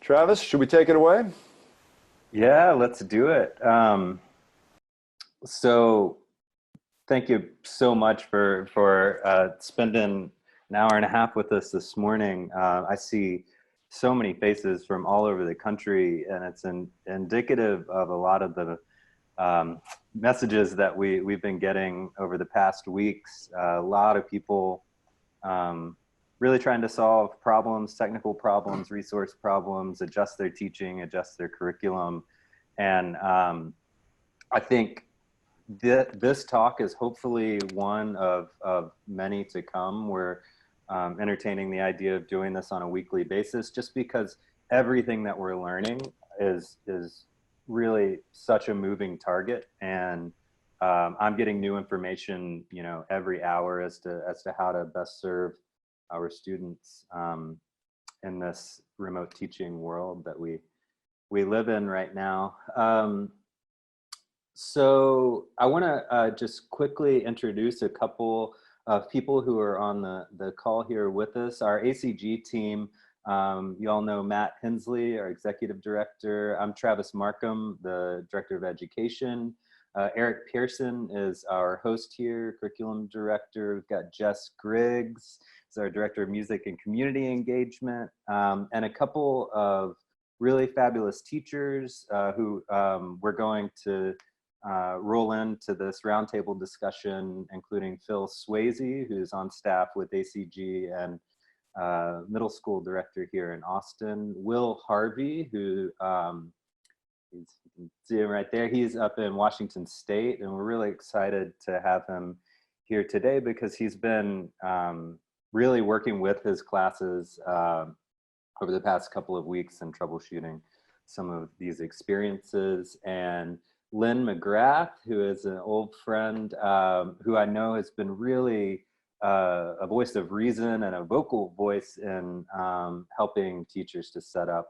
Travis, should we take it away? Yeah, let's do it. So thank you so much for spending an hour and a half with us this morning. I see so many faces from all over the country, and it's indicative of a lot of the messages that we've been getting over the past weeks. A lot of people really trying to solve problems, technical problems, resource problems, adjust their teaching, adjust their curriculum. And I think this talk is hopefully one of many to come. We're entertaining the idea of doing this on a weekly basis, just because everything that we're learning is really such a moving target, and I'm getting new information, every hour as to how to best serve our students in this remote teaching world that we live in right now. So I want to just quickly introduce a couple of people who are on the call here with us. Our ACG team, you all know Matt Hensley, our executive director. I'm Travis Markham, the director of education. Eric Pearson is our host here, curriculum director. We've got Jess Griggs, is our director of music and community engagement, and a couple of really fabulous teachers who we're going to roll into this roundtable discussion, including Phil Swayze, who's on staff with ACG and middle school director here in Austin. Will Harvey, who you can see him right there. He's up in Washington State, and we're really excited to have him here today because he's been really working with his classes over the past couple of weeks and troubleshooting some of these experiences. And Lynn McGrath, who is an old friend who I know has been really a voice of reason and a vocal voice in helping teachers to set up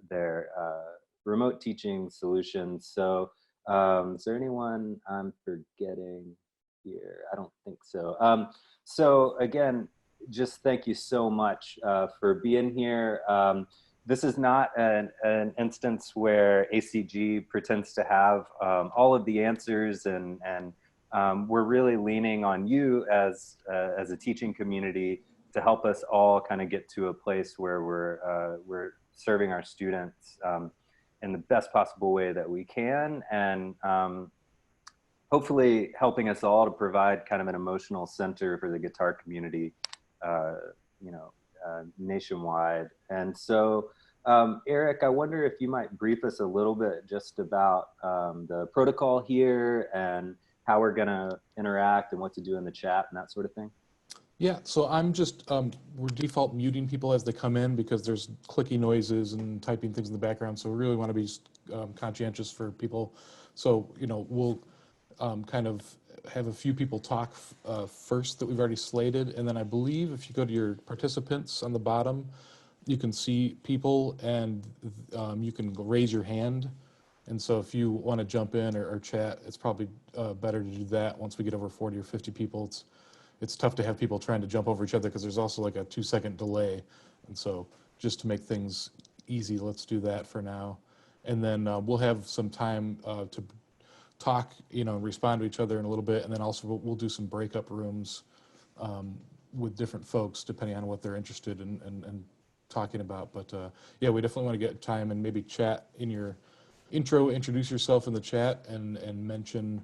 their remote teaching solutions. So is there anyone I'm forgetting here? I don't think so. So again, just thank you so much for being here. This is not an instance where ACG pretends to have all of the answers, and we're really leaning on you as a teaching community to help us all kind of get to a place where we're serving our students in the best possible way that we can, and hopefully helping us all to provide kind of an emotional center for the guitar community, nationwide. And so, Eric, I wonder if you might brief us a little bit just about the protocol here and how we're gonna interact and what to do in the chat and that sort of thing. Yeah, so I'm just, we're default muting people as they come in because there's clicky noises and typing things in the background. So we really want to be conscientious for people. So, we'll kind of have a few people talk first that we've already slated. And then I believe if you go to your participants on the bottom, you can see people and you can raise your hand. And so if you want to jump in or chat, it's probably better to do that once we get over 40 or 50 people. It's tough to have people trying to jump over each other because there's also like a 2-second delay. And so just to make things easy, let's do that for now. And then we'll have some time to talk, respond to each other in a little bit. And then also we'll do some breakup rooms with different folks depending on what they're interested in and talking about. But yeah, we definitely want to get time and maybe chat in your intro, introduce yourself in the chat and mention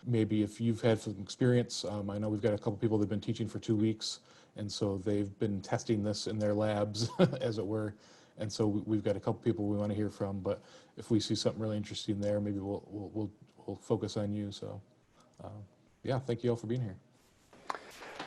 maybe if you've had some experience. I know we've got a couple people that have been teaching for 2 weeks, and so they've been testing this in their labs, as it were. And so we've got a couple people we want to hear from. But if we see something really interesting there, maybe we'll focus on you. So yeah, thank you all for being here.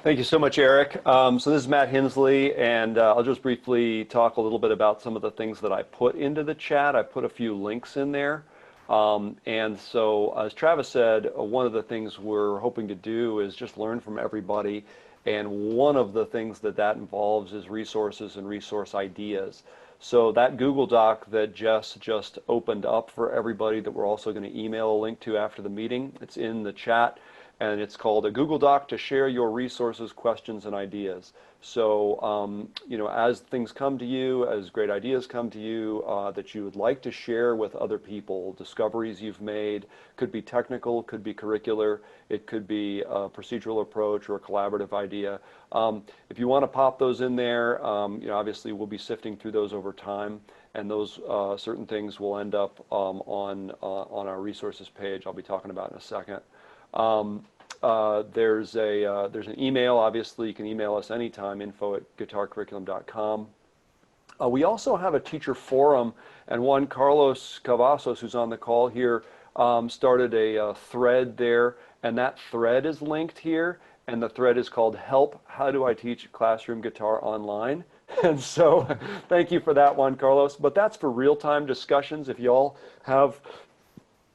Thank you so much, Eric. So this is Matt Hensley, and I'll just briefly talk a little bit about some of the things that I put into the chat. I put a few links in there. And so, as Travis said, one of the things we're hoping to do is just learn from everybody. And one of the things that involves is resources and resource ideas. So that Google Doc that Jess just opened up for everybody that we're also going to email a link to after the meeting, it's in the chat. and it's called a Google Doc to share your resources, questions, and ideas. So, you know, as things come to you, as great ideas come to you that you would like to share with other people, discoveries you've made, could be technical, could be curricular, it could be a procedural approach or a collaborative idea. If you want to pop those in there, you know, obviously we'll be sifting through those over time, and those certain things will end up on our resources page. I'll be talking about in a second. There's an email. Obviously, you can email us anytime, info@guitarcurriculum.com. We also have a teacher forum, and one, Carlos Cavazos, who's on the call here, started a thread there, and that thread is linked here, and the thread is called Help, How Do I Teach Classroom Guitar Online? And so thank you for that one, Carlos. But that's for real-time discussions. If y'all have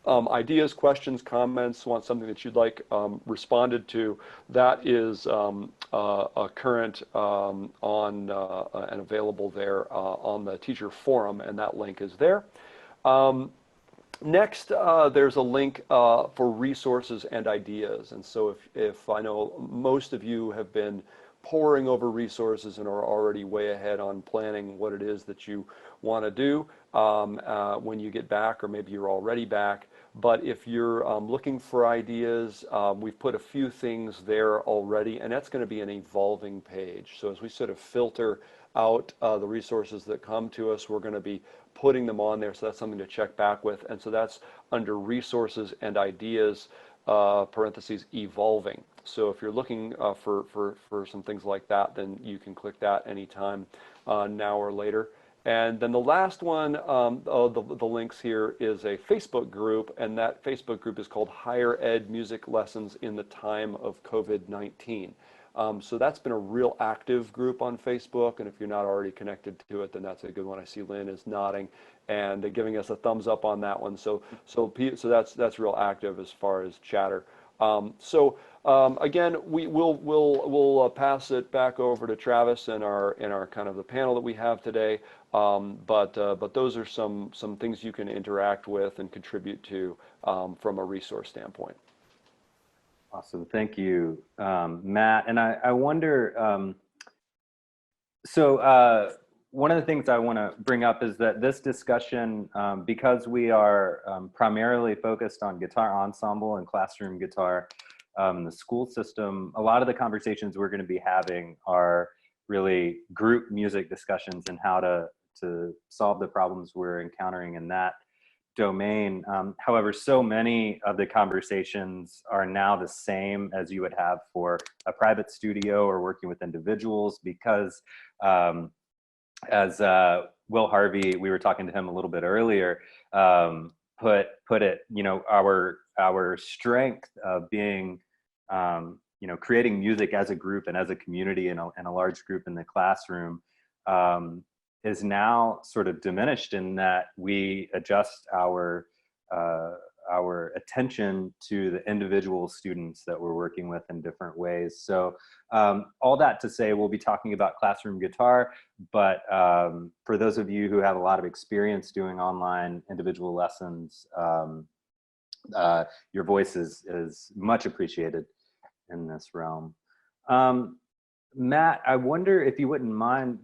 ideas, questions, comments, want something that you'd like responded to, that is current on and available there on the teacher forum, and that link is there. Next, there's a link for resources and ideas. And so if I know most of you have been poring over resources and are already way ahead on planning what it is that you want to do when you get back, or maybe you're already back. But if you're looking for ideas, we've put a few things there already, and that's going to be an evolving page. So as we sort of filter out the resources that come to us, we're going to be putting them on there, so that's something to check back with. And so that's under resources and ideas, parentheses, evolving. So if you're looking for some things like that, then you can click that anytime, now or later. And then the last one, the links here, is a Facebook group, and that Facebook group is called Higher Ed Music Lessons in the Time of COVID-19. So that's been a real active group on Facebook, and if you're not already connected to it, then that's a good one. I see Lynn is nodding and giving us a thumbs up on that one. So that's real active as far as chatter. Again, we'll pass it back over to Travis and our kind of the panel that we have today. But those are some things you can interact with and contribute to from a resource standpoint. Awesome, thank you, Matt. And I wonder, one of the things I want to bring up is that this discussion, because we are primarily focused on guitar ensemble and classroom guitar in the school system, a lot of the conversations we're going to be having are really group music discussions and how to solve the problems we're encountering in that domain. However, so many of the conversations are now the same as you would have for a private studio or working with individuals, because as Will Harvey, we were talking to him a little bit earlier, put it, you know, our strength of being, you know, creating music as a group and as a community and a large group in the classroom is now sort of diminished in that we adjust our attention to the individual students that we're working with in different ways. So all that to say, we'll be talking about classroom guitar, but for those of you who have a lot of experience doing online individual lessons, your voice is much appreciated in this realm. Matt, I wonder if you wouldn't mind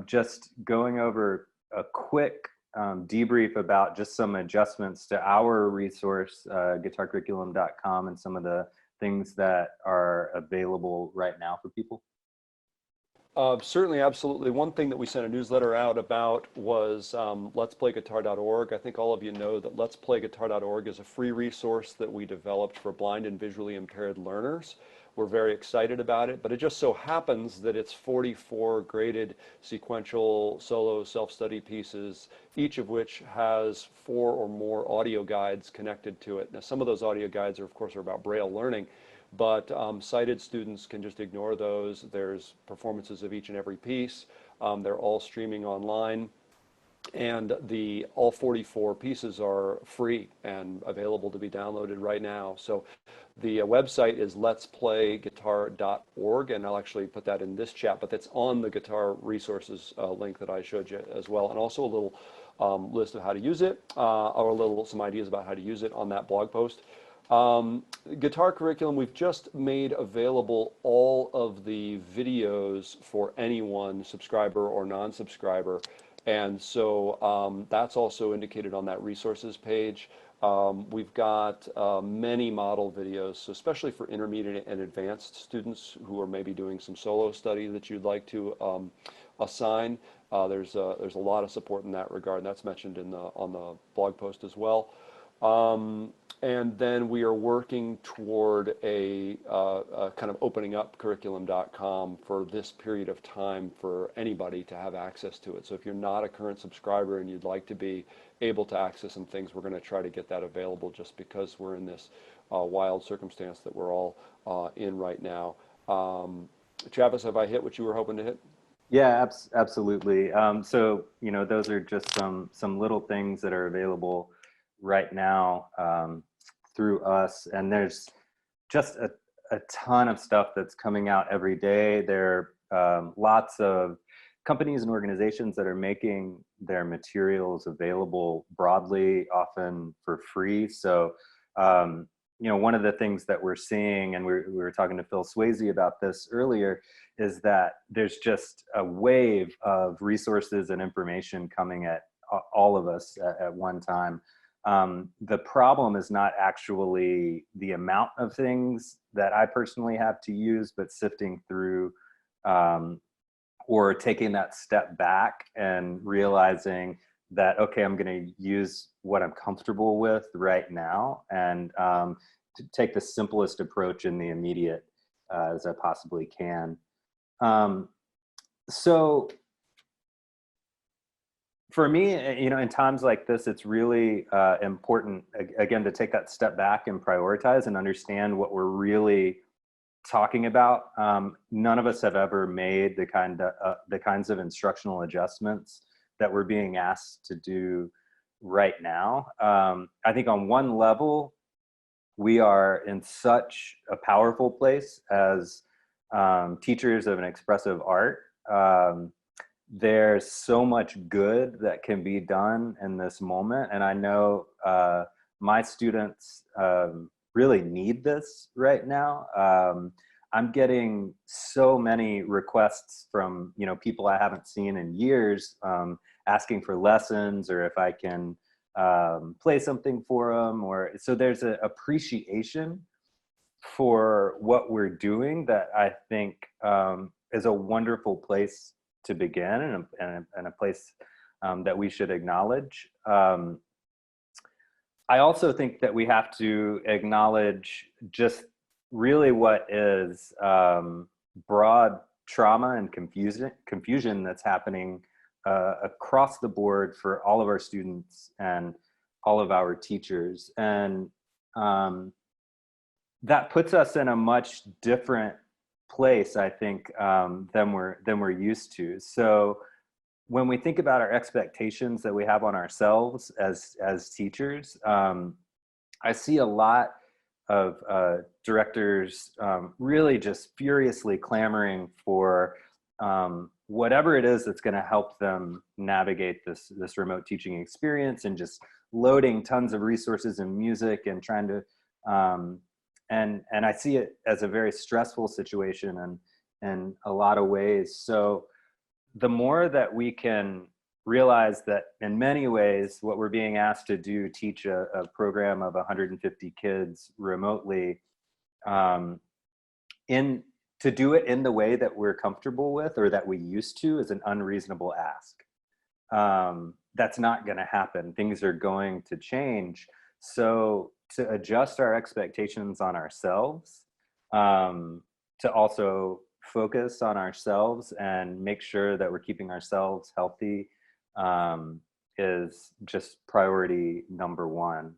just going over a quick debrief about just some adjustments to our resource, guitarcurriculum.com, and some of the things that are available right now for people. Certainly, absolutely. One thing that we sent a newsletter out about was letsplayguitar.org. I think all of you know that letsplayguitar.org is a free resource that we developed for blind and visually impaired learners. We're very excited about it, but it just so happens that it's 44 graded sequential solo self-study pieces, each of which has 4 or more audio guides connected to it. Now, some of those audio guides are, of course, about Braille learning, but sighted students can just ignore those. There's performances of each and every piece. They're all streaming online. And all 44 pieces are free and available to be downloaded right now. So the website is letsplayguitar.org, and I'll actually put that in this chat, but that's on the guitar resources link that I showed you as well, and also a little list of how to use it, or some ideas about how to use it on that blog post. guitar curriculum, we've just made available all of the videos for anyone, subscriber or non-subscriber. And so that's also indicated on that resources page. We've got many model videos, so especially for intermediate and advanced students who are maybe doing some solo study that you'd like to assign. There's a lot of support in that regard, and that's mentioned in on the blog post as well. And then we are working toward a kind of opening up curriculum.com for this period of time for anybody to have access to it. So if you're not a current subscriber and you'd like to be able to access some things, we're going to try to get that available just because we're in this wild circumstance that we're all in right now. Travis, have I hit what you were hoping to hit? Yeah, absolutely. So, those are just some little things that are available right now through us. And there's just a ton of stuff that's coming out every day. There are lots of companies and organizations that are making their materials available broadly, often for free. So, one of the things that we're seeing, and we were talking to Phil Swayze about this earlier, is that there's just a wave of resources and information coming at all of us at one time. The problem is not actually the amount of things that I personally have to use, but sifting through or taking that step back and realizing that, okay, I'm going to use what I'm comfortable with right now, and to take the simplest approach in the immediate as I possibly can. So for me, in times like this, it's really important, again, to take that step back and prioritize and understand what we're really talking about. None of us have ever made the kinds of instructional adjustments that we're being asked to do right now. I think on one level, we are in such a powerful place as teachers of an expressive art. There's so much good that can be done in this moment. And I know my students really need this right now. I'm getting so many requests from people I haven't seen in years, asking for lessons, or if I can play something for them. So there's an appreciation for what we're doing that I think is a wonderful place to begin, and a place that we should acknowledge. I also think that we have to acknowledge just really what is broad trauma and confusion that's happening across the board for all of our students and all of our teachers. And that puts us in a much different place, I think, than we're used to. So when we think about our expectations that we have on ourselves as teachers, I see a lot of directors really just furiously clamoring for whatever it is that's going to help them navigate this remote teaching experience, and just loading tons of resources and music and trying to and I see it as a very stressful situation in a lot of ways. So the more that we can realize that in many ways what we're being asked to do, teach a program of 150 kids remotely, to do it in the way that we're comfortable with or that we used to, is an unreasonable ask. That's not going to happen. Things are going to change. So to adjust our expectations on ourselves, to also focus on ourselves and make sure that we're keeping ourselves healthy, is just priority number one.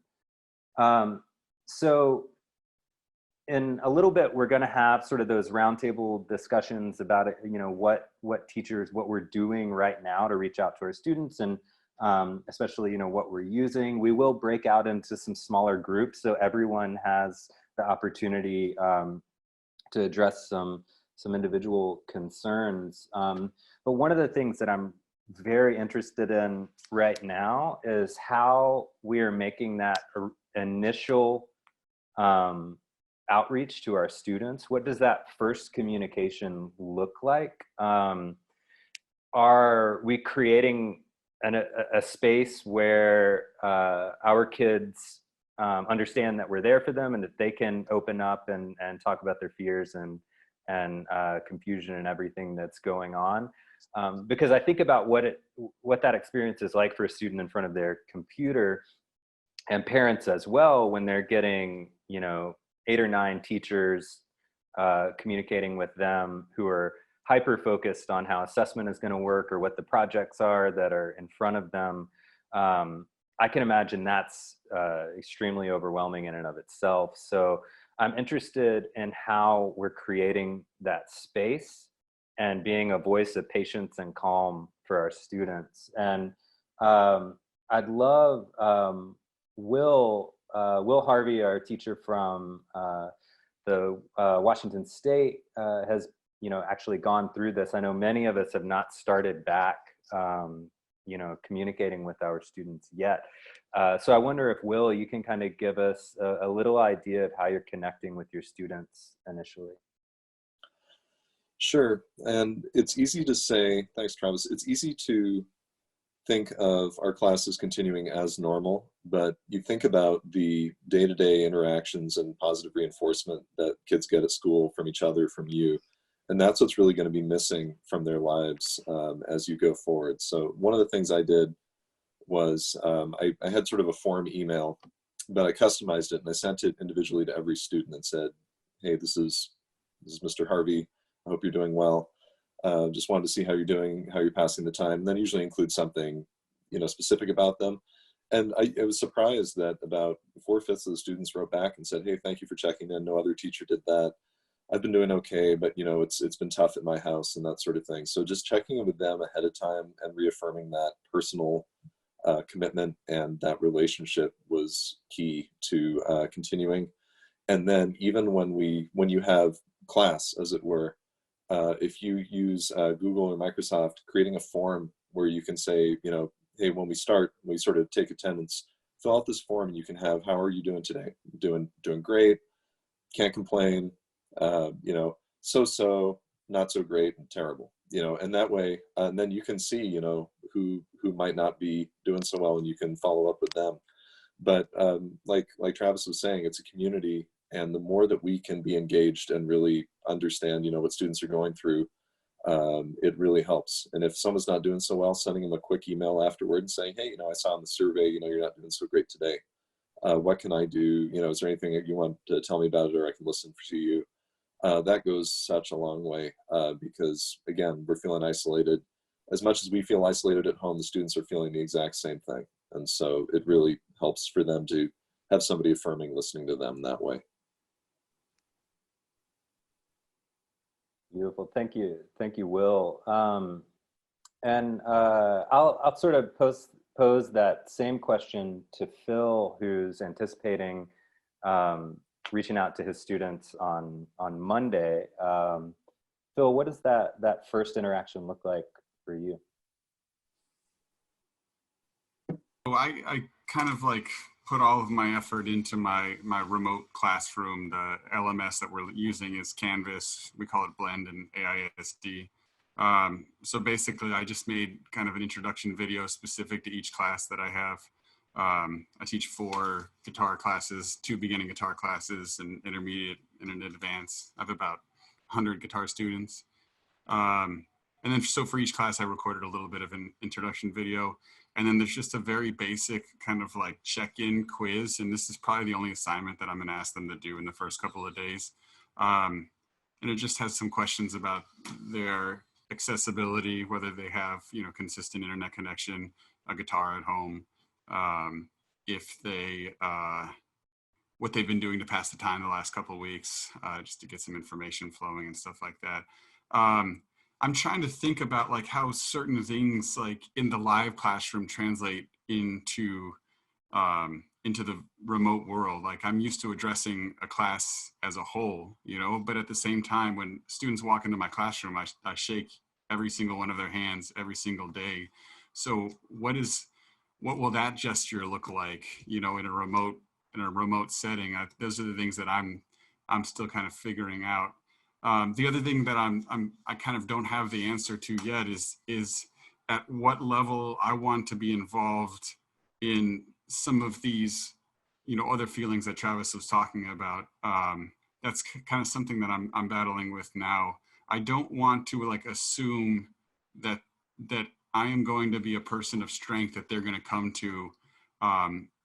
So in a little bit, we're going to have sort of those roundtable discussions about it, what teachers, what we're doing right now to reach out to our students, and especially, what we're using. We will break out into some smaller groups, so everyone has the opportunity to address some individual concerns. But one of the things that I'm very interested in right now is how we are making that initial outreach to our students, what does that first communication look like? Are we creating a space where our kids understand that we're there for them and that they can open up and talk about their fears and confusion and everything that's going on? Because I think about what that experience is like for a student in front of their computer, and parents as well, when they're getting, 8 or 9 teachers communicating with them who are hyper focused on how assessment is going to work or what the projects are that are in front of them. I can imagine that's extremely overwhelming in and of itself. So I'm interested in how we're creating that space and being a voice of patience and calm for our students. And I'd love Will Harvey, our teacher from the Washington State, has actually gone through this. I know many of us have not started back, communicating with our students yet. So I wonder if, Will, you can kind of give us a little idea of how you're connecting with your students initially. Sure, and it's easy to say, thanks Travis, it's easy to think of our classes continuing as normal, but you think about the day-to-day interactions and positive reinforcement that kids get at school from each other, from you, and that's what's really going to be missing from their lives as you go forward. So one of the things I did was I had sort of a form email, but I customized it and I sent it individually to every student and said, hey, this is Mr. Harvey. I hope you're doing well. Just wanted to see how you're doing, how you're passing the time. And then usually include something, specific about them. And I was surprised that about 4/5 of the students wrote back and said, hey, thank you for checking in. No other teacher did that. I've been doing okay, but it's been tough at my house and that sort of thing. So just checking in with them ahead of time and reaffirming that personal commitment and that relationship was key to continuing. And then even when you have class, as it were, if you use Google or Microsoft, creating a form where you can say, hey, when we start, we sort of take attendance, fill out this form and you can have, how are you doing today? Doing great, can't complain, so, not so great, and terrible, and that way, and then you can see, who might not be doing so well and you can follow up with them. But like Travis was saying, it's a community, and the more that we can be engaged and really understand, what students are going through, it really helps. And if someone's not doing so well, sending them a quick email afterward and saying, hey, I saw in the survey, you're not doing so great today. What can I do? Is there anything that you want to tell me about it, or I can listen to you? That goes such a long way because, again, we're feeling isolated. As much as we feel isolated at home, the students are feeling the exact same thing. And so it really helps for them to have somebody affirming, listening to them that way. Beautiful. Thank you, Will. And I'll sort of pose that same question to Phil, who's anticipating reaching out to his students on Monday. Phil, what does that first interaction look like for you? So I kind of put all of my effort into my remote classroom. The LMS that we're using is Canvas. We call it Blend and AISD. So basically, I just made kind of an introduction video specific to each class that I have. I teach 4 guitar classes, 2 beginning guitar classes, an intermediate and an advanced. I have about 100 guitar students. And then so for each class, I recorded a little bit of an introduction video. And then there's just a very basic kind of check-in quiz. And this is probably the only assignment that I'm going to ask them to do in the first couple of days. And it just has some questions about their accessibility, whether they have, consistent internet connection, a guitar at home, if they, what they've been doing to pass the time the last couple of weeks, just to get some information flowing and stuff like that. I'm trying to think about how certain things in the live classroom translate into the remote world. I'm used to addressing a class as a whole, but at the same time, when students walk into my classroom, I shake every single one of their hands every single day. So what will that gesture look like, in a remote setting? Those are the things that I'm I'm still kind of figuring out. The other thing that I kind of don't have the answer to yet is at what level I want to be involved in some of these, other feelings that Travis was talking about. That's kind of something that I'm battling with now. I don't want to like assume that I am going to be a person of strength that they're going to come to.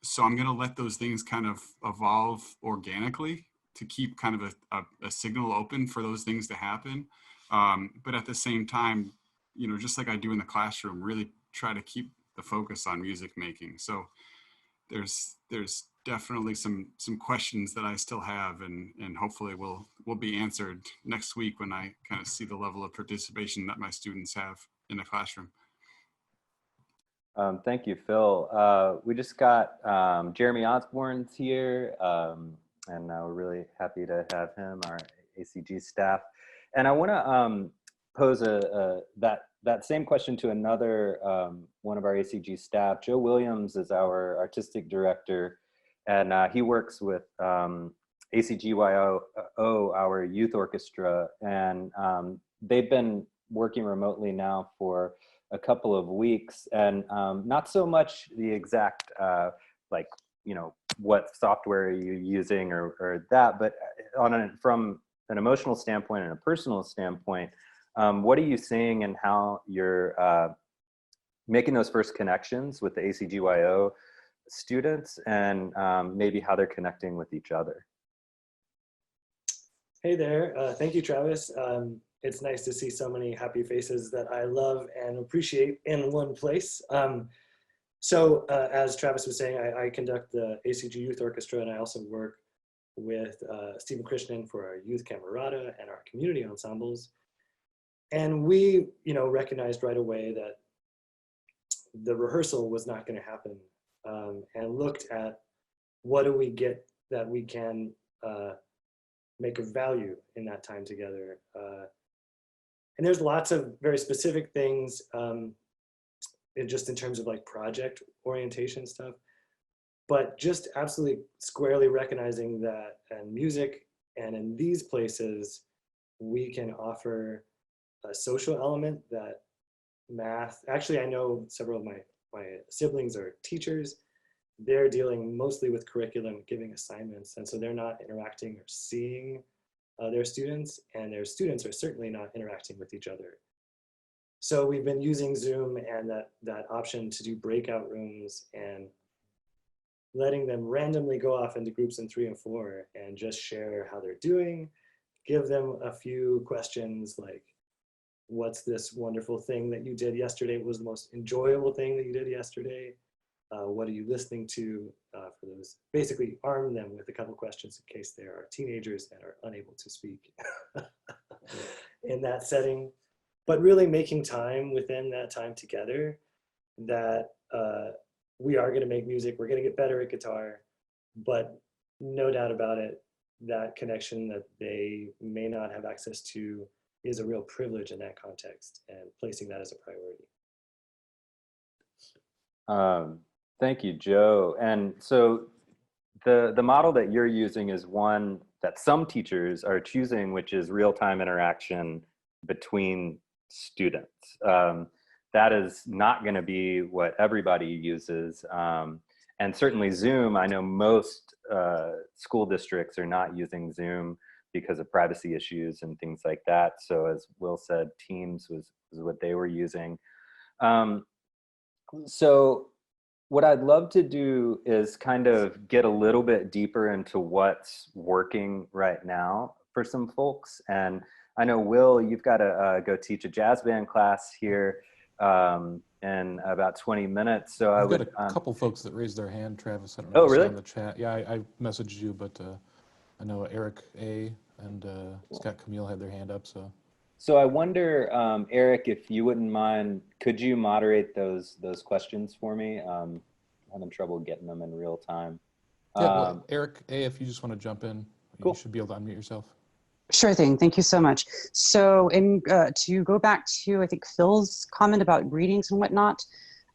So I'm going to let those things kind of evolve organically to keep kind of a signal open for those things to happen. But at the same time, just like I do in the classroom, really try to keep the focus on music making. So there's definitely some questions that I still have, and hopefully will be answered next week when I kind of see the level of participation that my students have in the classroom. Thank you, Phil. We just got Jeremy Osborne's here, and we're really happy to have him, our ACG staff. And I want to pose that same question to another one of our ACG staff. Joe Williams is our artistic director, and he works with ACGYO, our youth orchestra, and they've been working remotely now for a couple of weeks, and not so much the exact what software are you using or that, but from an emotional standpoint and a personal standpoint, what are you seeing and how you're making those first connections with the ACGYO students, and maybe how they're connecting with each other? Hey there, thank you, Travis. It's nice to see so many happy faces that I love and appreciate in one place. So as Travis was saying, I conduct the ACG Youth Orchestra, and I also work with Stephen Krishnan for our Youth Camerata and our community ensembles. And we, recognized right away that the rehearsal was not going to happen, and looked at what do we get that we can make of value in that time together. And there's lots of very specific things, just in terms of like project orientation stuff, but just absolutely squarely recognizing that in music and in these places, we can offer a social element that math, actually I know several of my siblings are teachers. They're dealing mostly with curriculum, giving assignments, and so they're not interacting or seeing their students, and their students are certainly not interacting with each other. So we've been using Zoom and that option to do breakout rooms and letting them randomly go off into groups in 3 and 4 and just share how they're doing, give them a few questions like, what's this wonderful thing that you did yesterday? What was the most enjoyable thing that you did yesterday? What are you listening to for those? Basically arm them with a couple questions in case there are teenagers that are unable to speak in that setting, but really making time within that time together that we are going to make music, we're going to get better at guitar, but no doubt about it, that connection that they may not have access to is a real privilege in that context, and placing that as a priority. Thank you, Joe. And so the model that you're using is one that some teachers are choosing, which is real-time interaction between students. That is not going to be what everybody uses. And certainly Zoom, I know most school districts are not using Zoom because of privacy issues and things like that. So as Will said, Teams was what they were using. So what I'd love to do is kind of get a little bit deeper into what's working right now for some folks. And I know, Will, you've got to go teach a jazz band class here in about 20 minutes. So I've got a couple folks that raised their hand, Travis. I don't know Oh, if you saw really? in the chat. Yeah, I messaged you, but I know Eric A. and Scott Camille had their hand up. So I wonder, Eric, if you wouldn't mind, could you moderate those questions for me? I'm having trouble getting them in real time. Yeah, well, Eric A., if you just want to jump in, cool. You should be able to unmute yourself. Sure thing. Thank you so much. So to go back to, I think, Phil's comment about greetings and whatnot,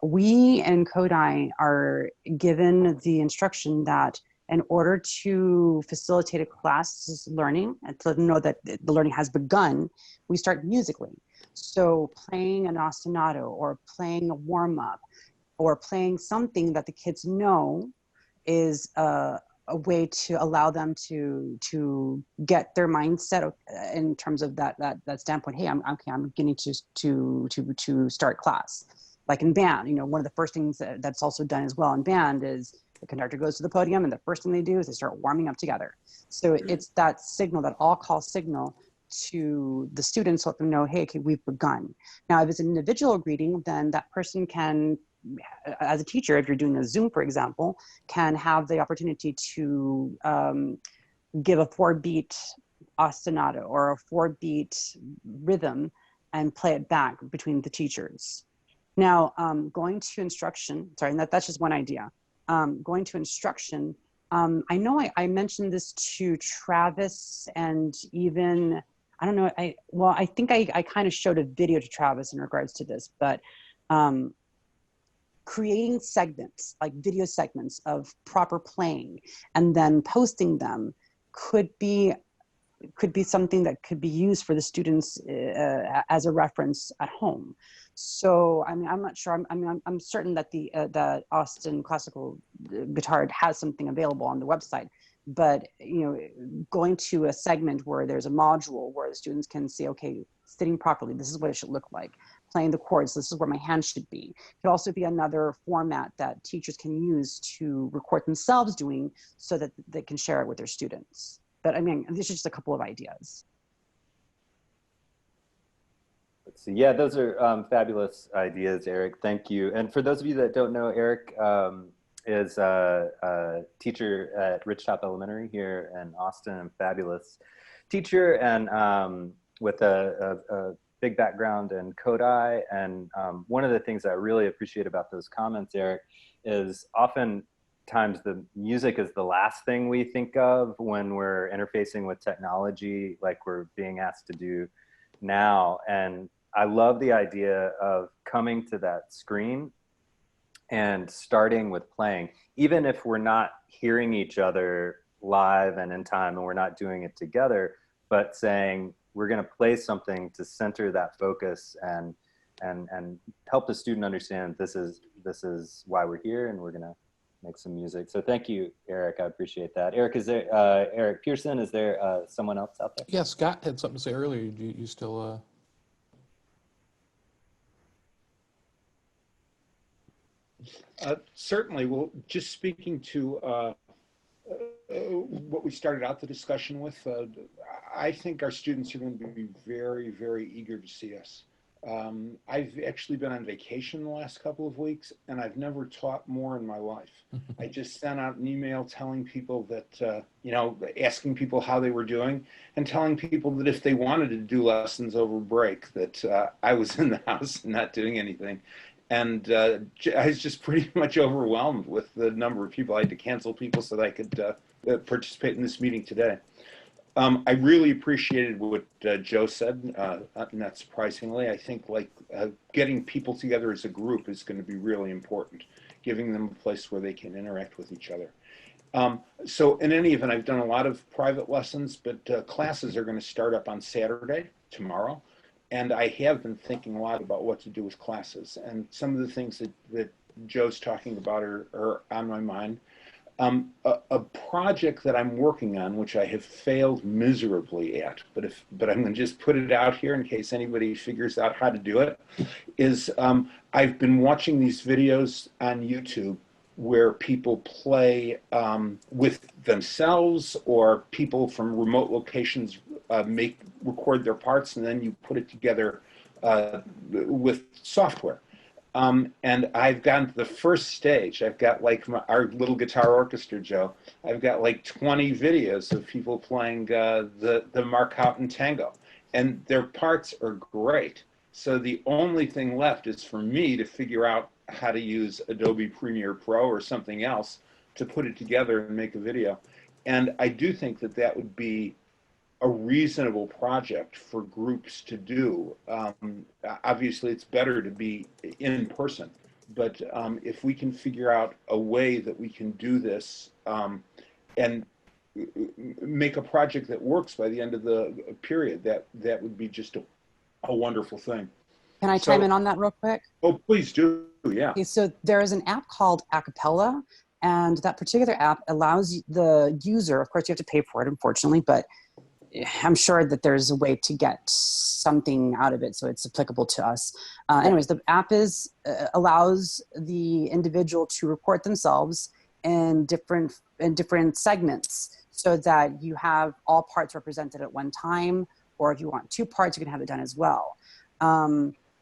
we in Kodai are given the instruction that in order to facilitate a class's learning and to know that the learning has begun, we start musically. So playing an ostinato or playing a warm-up or playing something that the kids know is a way to allow them to get their mindset in terms of that standpoint. Hey, I'm beginning to start class. Like in band, you know, one of the first things that's also done as well in band is the conductor goes to the podium and the first thing they do is they start warming up together. So it's that signal, that all call signal to the students, let them know, hey, okay, we've begun. Now, if it's an individual greeting, then that person can, as a teacher, if you're doing a Zoom, for example, can have the opportunity to give a 4-beat ostinato or a 4-beat rhythm and play it back between the teachers. Now, going to instruction, sorry, and that's just one idea. Going to instruction, I know I mentioned this to Travis and even, I don't know, I think I kind of showed a video to Travis in regards to this, but creating segments, like video segments of proper playing and then posting them could be something that could be used for the students as a reference at home. So, I mean, I'm not sure. I'm certain that the Austin Classical Guitar has something available on the website. But you know, going to a segment where there's a module where the students can say, okay, sitting properly, this is what it should look like. Playing the chords, this is where my hand should be. It could also be another format that teachers can use to record themselves doing, so that they can share it with their students. But I mean, this is just a couple of ideas. Let's see. Yeah, those are fabulous ideas, Eric. Thank you. And for those of you that don't know, Eric is a teacher at Ridgetop Elementary here in Austin, and fabulous teacher, and with a big background in Kodai. And one of the things I really appreciate about those comments, Eric, is oftentimes the music is the last thing we think of when we're interfacing with technology like we're being asked to do now. And I love the idea of coming to that screen and starting with playing, even if we're not hearing each other live and in time and we're not doing it together, but saying we're going to play something to center that focus and help the student understand this is why we're here, and we're going to make some music. So thank you, Eric. I appreciate that. Eric, is there Eric Pearson? Is there someone else out there? Yeah, Scott had something to say earlier. You still? Certainly. Well, just speaking to what we started out the discussion with, I think our students are going to be very, very eager to see us. I've actually been on vacation the last couple of weeks, and I've never taught more in my life. I just sent out an email telling people that, you know, asking people how they were doing, and telling people that if they wanted to do lessons over break, that I was in the house and not doing anything. And I was just pretty much overwhelmed with the number of people. I had to cancel people so that I could participate in this meeting today. I really appreciated what Joe said, not surprisingly. I think getting people together as a group is going to be really important, giving them a place where they can interact with each other. So in any event, I've done a lot of private lessons, but classes are going to start up on Saturday, tomorrow. And I have been thinking a lot about what to do with classes. And some of the things that Joe's talking about are on my mind. A project that I'm working on, which I have failed miserably at, but I'm going to just put it out here in case anybody figures out how to do it, is I've been watching these videos on YouTube where people play with themselves, or people from remote locations record their parts, and then you put it together with software. And I've gotten to the first stage. I've got our little guitar orchestra, Joe. I've got 20 videos of people playing the Mark Houghton Tango, and their parts are great. So the only thing left is for me to figure out how to use Adobe Premiere Pro or something else to put it together and make a video. And I do think that that would be a reasonable project for groups to do. Obviously, it's better to be in person, but if we can figure out a way that we can do this and make a project that works by the end of the period. That would be just a wonderful thing. Can I chime in on that real quick? Oh, please do. Yeah. Okay, so there is an app called Acapella, and that particular app allows the user, of course you have to pay for it, unfortunately, but I'm sure that there's a way to get something out of it so it's applicable to us. Anyways, the app allows the individual to record themselves in different segments so that you have all parts represented at one time, or if you want 2 parts, you can have it done as well.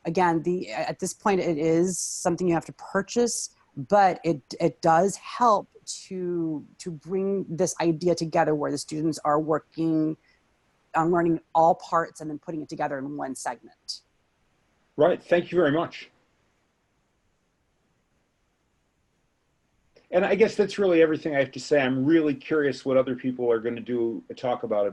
Again, at this point, it is something you have to purchase, but it does help to bring this idea together where the students are working on learning all parts and then putting it together in one segment. Right. Thank you very much. And I guess that's really everything I have to say. I'm really curious what other people are going to talk about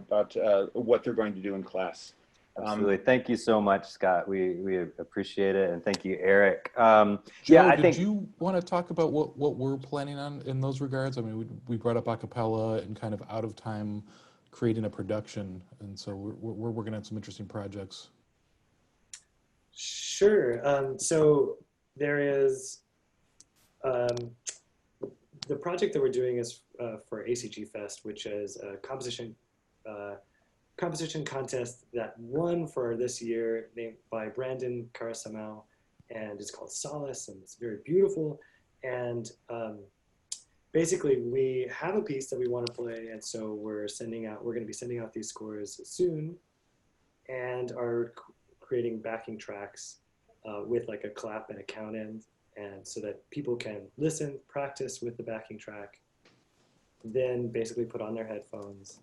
what they're going to do in class. Absolutely. Thank you so much, Scott. We appreciate it. And thank you, Eric. Joe, yeah, I think. Did you want to talk about what we're planning on in those regards? I mean, we brought up a cappella and kind of out of time creating a production. And so we're working on some interesting projects. Sure. So there is, the project that we're doing is for ACG Fest, which is a composition contest that won for this year, named by Brandon Carasamel, and it's called Solace, and it's very beautiful. And basically, we have a piece that we want to play, and so we're going to be sending out these scores soon, and are creating backing tracks with like a clap and a count in, and so that people can listen, practice with the backing track, then basically put on their headphones,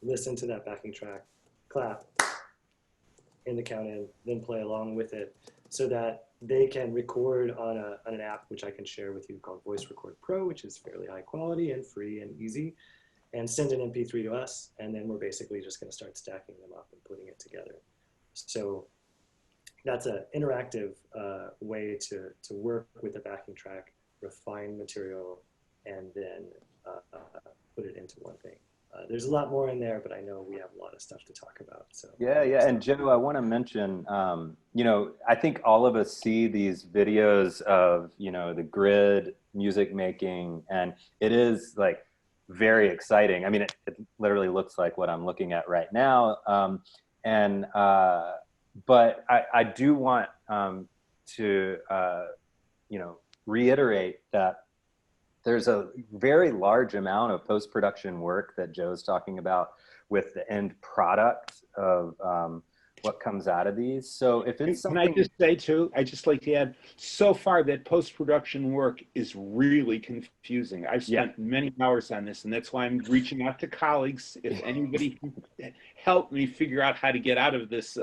listen to that backing track, clap in the count in, then play along with it, so that they can record on an app which I can share with you called Voice Record Pro, which is fairly high quality and free and easy, and send an MP3 to us, and then we're basically just going to start stacking them up and putting it together. So that's an interactive way to work with the backing track, refine material, and then put it into one thing. There's a lot more in there, but I know we have a lot of stuff to talk about. So Yeah. And Joe, I want to mention, I think all of us see these videos of, the grid music making, and it is like very exciting. I mean, it literally looks like what I'm looking at right now. But I do want to, reiterate that there's a very large amount of post-production work that Joe's talking about with the end product of what comes out of these. So if it's something— Can I just say too, I just like to add, so far that post-production work is really confusing. I've spent many hours on this, and that's why I'm reaching out to colleagues. If anybody can help me figure out how to get out of this,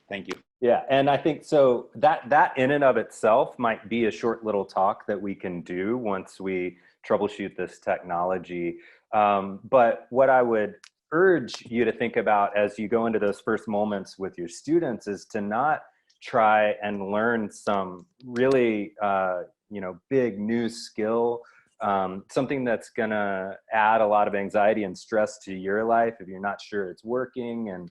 thank you. Yeah, and I think so that in and of itself might be a short little talk that we can do once we troubleshoot this technology. But what I would urge you to think about as you go into those first moments with your students is to not try and learn some really, big new skill, something that's gonna add a lot of anxiety and stress to your life if you're not sure it's working,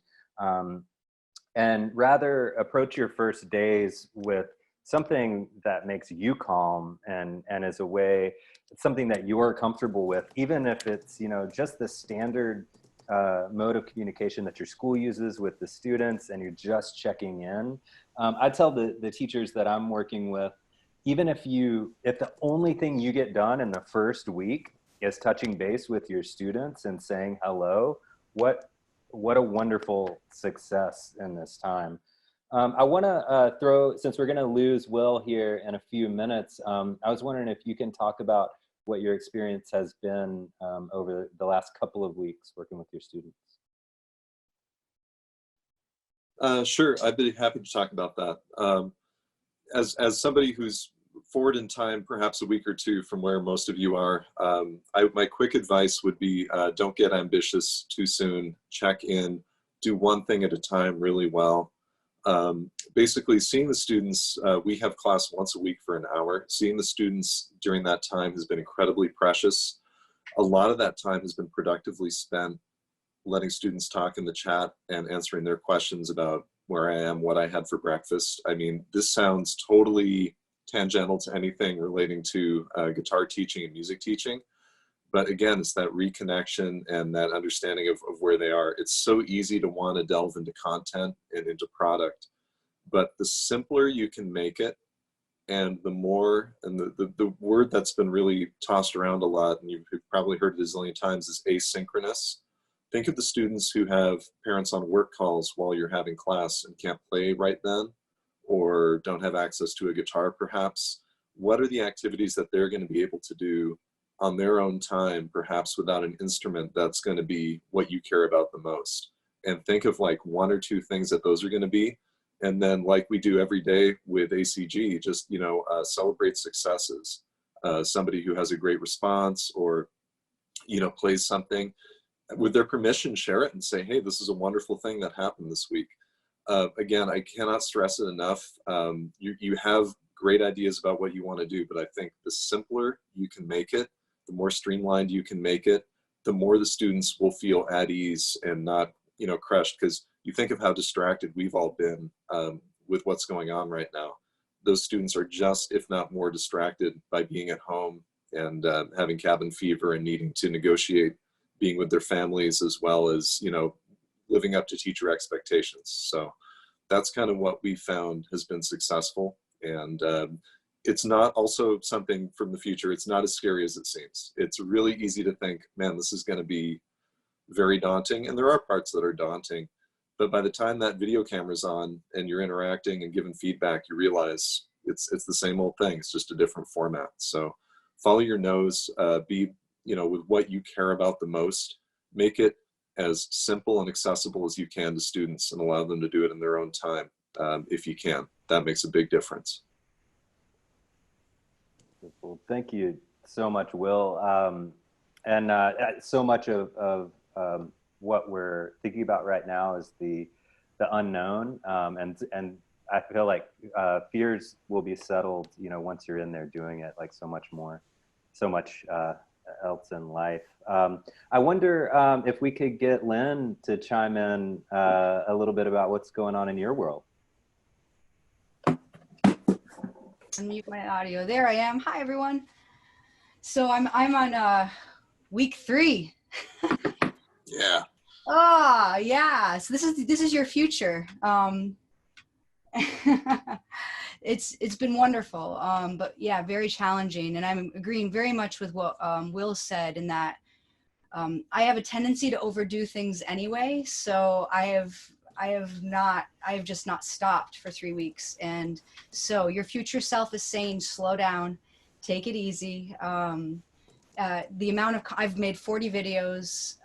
and rather approach your first days with something that makes you calm and is a way, something that you're comfortable with, even if it's, just the standard mode of communication that your school uses with the students and you're just checking in. I tell the teachers that I'm working with, even if the only thing you get done in the first week is touching base with your students and saying hello, what a wonderful success in this time. I want to throw, since we're going to lose Will here in a few minutes, I was wondering if you can talk about what your experience has been over the last couple of weeks working with your students. Sure, I'd be happy to talk about that. As somebody who's forward in time, perhaps a week or two from where most of you are, my quick advice would be don't get ambitious too soon. Check in, do one thing at a time really well. Basically, seeing the students, we have class once a week for an hour. Seeing the students during that time has been incredibly precious. A lot of that time has been productively spent letting students talk in the chat and answering their questions about where I am, what I had for breakfast. I mean, this sounds totally tangential to anything relating to guitar teaching and music teaching. But again, it's that reconnection and that understanding of where they are. It's so easy to want to delve into content and into product, but the simpler you can make it, and the more, and the word that's been really tossed around a lot, and you've probably heard it a zillion times, is asynchronous. Think of the students who have parents on work calls while you're having class and can't play right then, or don't have access to a guitar perhaps. What are the activities that they're going to be able to do on their own time, perhaps without an instrument, that's going to be what you care about the most? And think of like one or two things that those are going to be. And then, like we do every day with ACG, just, you know, celebrate successes. Somebody who has a great response, or, you know, plays something, with their permission, share it and say, hey, this is a wonderful thing that happened this week. Again, I cannot stress it enough. You have great ideas about what you want to do, but I think the simpler you can make it, the more streamlined you can make it, the more the students will feel at ease and not, you know, crushed. Because you think of how distracted we've all been with what's going on right now. Those students are just, if not more, distracted by being at home and having cabin fever and needing to negotiate being with their families, as well as, you know, living up to teacher expectations. So that's kind of what we found has been successful. And it's not also something from the future. It's not as scary as it seems. It's really easy to think, man, this is going to be very daunting. And there are parts that are daunting. But by the time that video camera's on and you're interacting and giving feedback, you realize it's the same old thing. It's just a different format. So follow your nose, be, you know, with what you care about the most. Make it as simple and accessible as you can to students and allow them to do it in their own time if you can. That makes a big difference. Well, thank you so much, Will. And so much of what we're thinking about right now is the unknown, and I feel like fears will be settled, you know, once you're in there doing it, like so much else in life. I wonder if we could get Lynn to chime in a little bit about what's going on in your world. Unmute my audio. There I am. Hi, everyone. So I'm on week 3. Yeah. Oh, yeah. So this is your future. It's been wonderful, but yeah, very challenging. And I'm agreeing very much with what Will said, in that I have a tendency to overdo things anyway. So I have just not stopped for 3 weeks. And so your future self is saying, slow down, take it easy. The amount of, I've made 40 videos,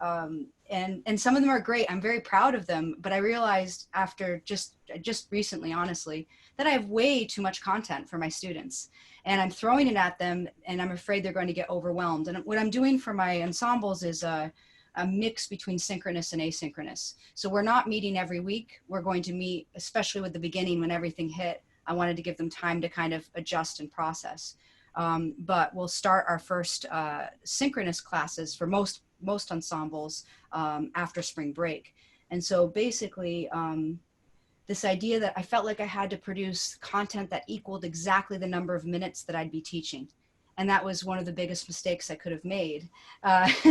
and some of them are great. I'm very proud of them, but I realized after just recently, honestly, that I have way too much content for my students, and I'm throwing it at them, and I'm afraid they're going to get overwhelmed. And what I'm doing for my ensembles is a mix between synchronous and asynchronous. So we're not meeting every week. We're going to meet, especially with the beginning when everything hit. I wanted to give them time to kind of adjust and process. But we'll start our first synchronous classes for most ensembles after spring break. And so basically, this idea that I felt like I had to produce content that equaled exactly the number of minutes that I'd be teaching. And that was one of the biggest mistakes I could have made.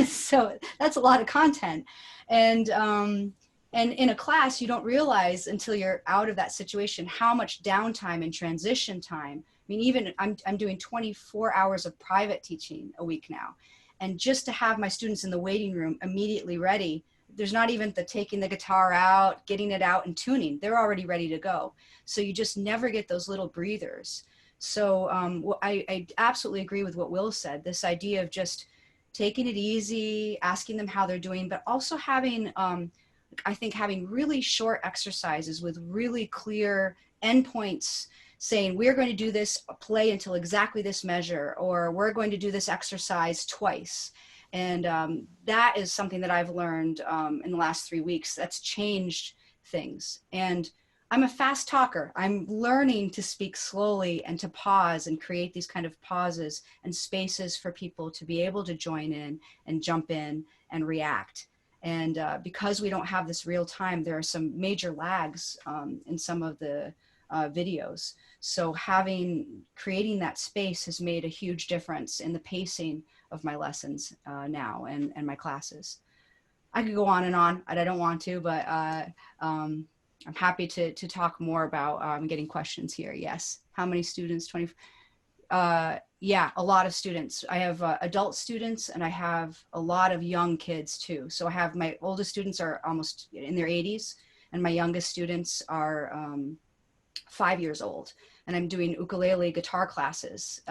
So that's a lot of content. And in a class, you don't realize until you're out of that situation how much downtime and transition time. I mean, even I'm doing 24 hours of private teaching a week now. And just to have my students in the waiting room immediately ready, there's not even the taking the guitar out, getting it out and tuning. They're already ready to go. So you just never get those little breathers. So I absolutely agree with what Will said, this idea of just taking it easy, asking them how they're doing, but also having, I think having really short exercises with really clear endpoints, saying we're going to do this play until exactly this measure, or we're going to do this exercise twice. And that is something that I've learned in the last 3 weeks that's changed things. And I'm a fast talker. I'm learning to speak slowly and to pause and create these kind of pauses and spaces for people to be able to join in and jump in and react. And because we don't have this real time, there are some major lags in some of the videos. So creating that space has made a huge difference in the pacing of my lessons now and my classes. I could go on and on, and I don't want to, but I'm happy to talk more about getting questions here. Yes. How many students? 20. Yeah, a lot of students. I have adult students and I have a lot of young kids too. So I have my oldest students are almost in their 80s and my youngest students are 5 years old. And I'm doing ukulele guitar classes.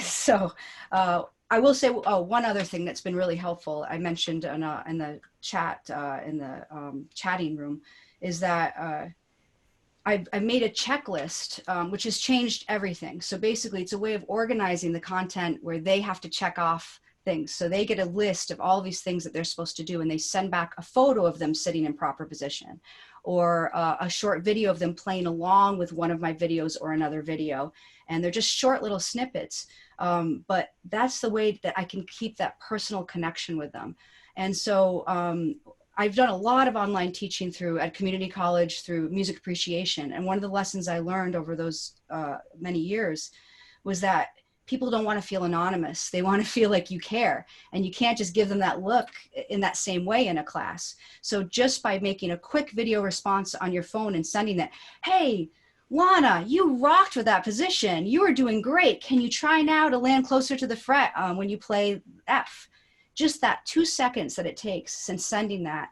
So I will say one other thing that's been really helpful. I mentioned in the chat, in the chatting room, is that I made a checklist, which has changed everything. So basically, it's a way of organizing the content where they have to check off things. So they get a list of all these things that they're supposed to do, and they send back a photo of them sitting in proper position, or a short video of them playing along with one of my videos or another video. And they're just short little snippets. But that's the way that I can keep that personal connection with them. And so I've done a lot of online teaching at community college through music appreciation. And one of the lessons I learned over those many years was that people don't want to feel anonymous. They want to feel like you care. And you can't just give them that look in that same way in a class. So just by making a quick video response on your phone and sending that, hey, Lana, you rocked with that position. You were doing great. Can you try now to land closer to the fret when you play F? Just that 2 seconds that it takes since sending that